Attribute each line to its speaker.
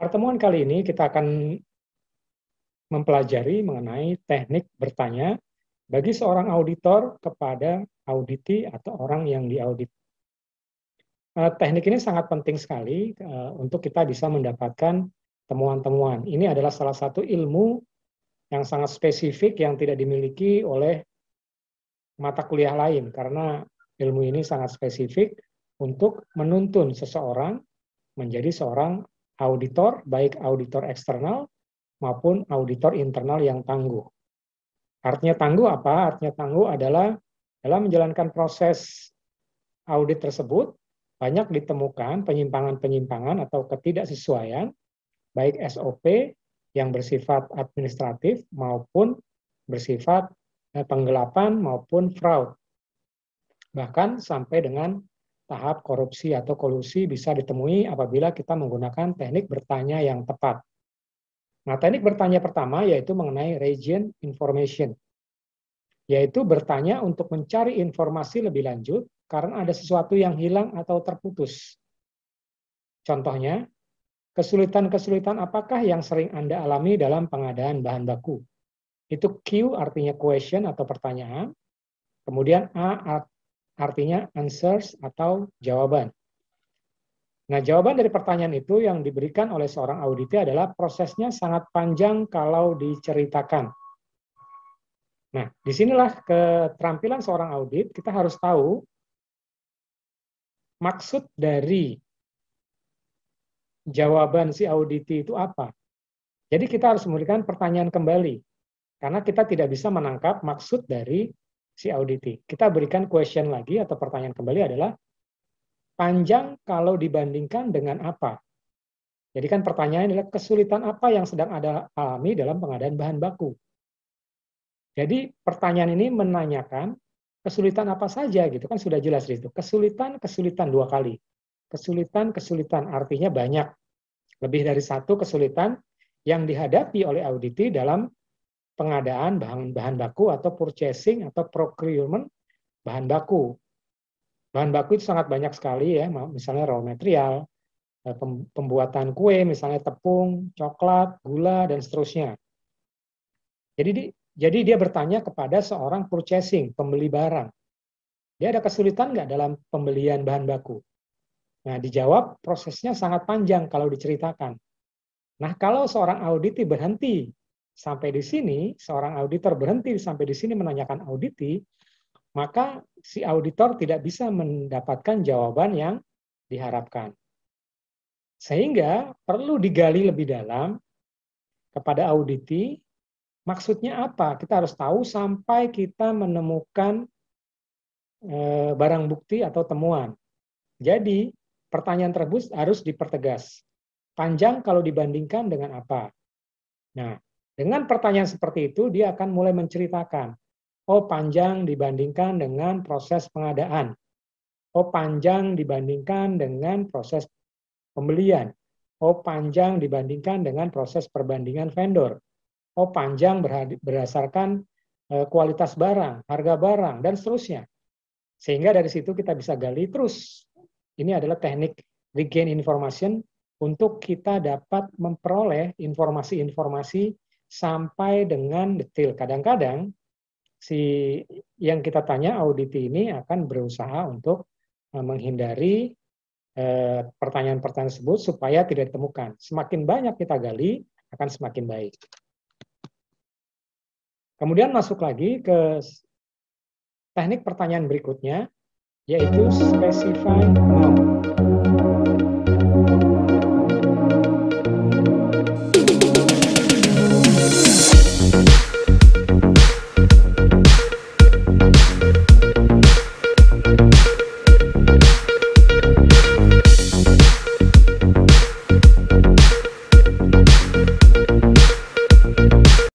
Speaker 1: Pertemuan kali ini kita akan mempelajari mengenai teknik bertanya bagi seorang auditor kepada auditi atau orang yang diaudit. Teknik ini sangat penting sekali untuk kita bisa mendapatkan temuan-temuan. Ini adalah salah satu ilmu yang sangat spesifik yang tidak dimiliki oleh mata kuliah lain, karena ilmu ini sangat spesifik untuk menuntun seseorang menjadi seorang auditor, baik auditor eksternal maupun auditor internal yang tangguh. Artinya tangguh apa? Artinya tangguh adalah dalam menjalankan proses audit tersebut, banyak ditemukan penyimpangan-penyimpangan atau ketidaksesuaian, baik SOP yang bersifat administratif maupun bersifat penggelapan maupun fraud. Bahkan sampai dengan tahap korupsi atau kolusi bisa ditemui apabila kita menggunakan teknik bertanya yang tepat. Nah, teknik bertanya pertama yaitu mengenai region information, yaitu bertanya untuk mencari informasi lebih lanjut karena ada sesuatu yang hilang atau terputus. Contohnya, kesulitan-kesulitan apakah yang sering Anda alami dalam pengadaan bahan baku? Itu Q artinya question atau pertanyaan, kemudian A artinya answers atau jawaban. Nah, jawaban dari pertanyaan itu yang diberikan oleh seorang auditi adalah prosesnya sangat panjang kalau diceritakan. Nah, disinilah keterampilan seorang audit, kita harus tahu maksud dari jawaban si auditi itu apa. Jadi kita harus memberikan pertanyaan kembali, karena kita tidak bisa menangkap maksud dari si auditi. Kita berikan question lagi atau pertanyaan kembali adalah, panjang kalau dibandingkan dengan apa? Jadi kan pertanyaannya adalah kesulitan apa yang sedang Anda alami dalam pengadaan bahan baku. Jadi pertanyaan ini menanyakan kesulitan apa saja gitu kan, sudah jelas itu. Kesulitan 2 kali. Kesulitan artinya banyak. Lebih dari satu kesulitan yang dihadapi oleh auditi dalam pengadaan bahan baku atau purchasing atau procurement bahan baku. Bahan baku itu sangat banyak sekali ya, misalnya raw material, pembuatan kue, misalnya tepung, coklat, gula, dan seterusnya. Jadi dia bertanya kepada seorang purchasing, pembeli barang. Dia ada kesulitan nggak dalam pembelian bahan baku? Nah, dijawab prosesnya sangat panjang kalau diceritakan. Nah, kalau seorang auditi berhenti sampai di sini, seorang auditor berhenti sampai di sini menanyakan auditi, maka si auditor tidak bisa mendapatkan jawaban yang diharapkan. Sehingga perlu digali lebih dalam kepada auditi, maksudnya apa? Kita harus tahu sampai kita menemukan barang bukti atau temuan. Jadi, pertanyaan tersebut harus dipertegas. Panjang kalau dibandingkan dengan apa? Nah, dengan pertanyaan seperti itu, dia akan mulai menceritakan, oh panjang dibandingkan dengan proses pengadaan. Oh panjang dibandingkan dengan proses pembelian. Oh panjang dibandingkan dengan proses perbandingan vendor. Oh panjang berdasarkan kualitas barang, harga barang, dan seterusnya. Sehingga dari situ kita bisa gali terus. Ini adalah teknik regain information untuk kita dapat memperoleh informasi-informasi sampai dengan detail. Kadang-kadang si yang kita tanya auditi ini akan berusaha untuk menghindari pertanyaan-pertanyaan tersebut supaya tidak ditemukan. Semakin banyak kita gali, akan semakin baik. Kemudian masuk lagi ke teknik pertanyaan berikutnya, yaitu specify amount.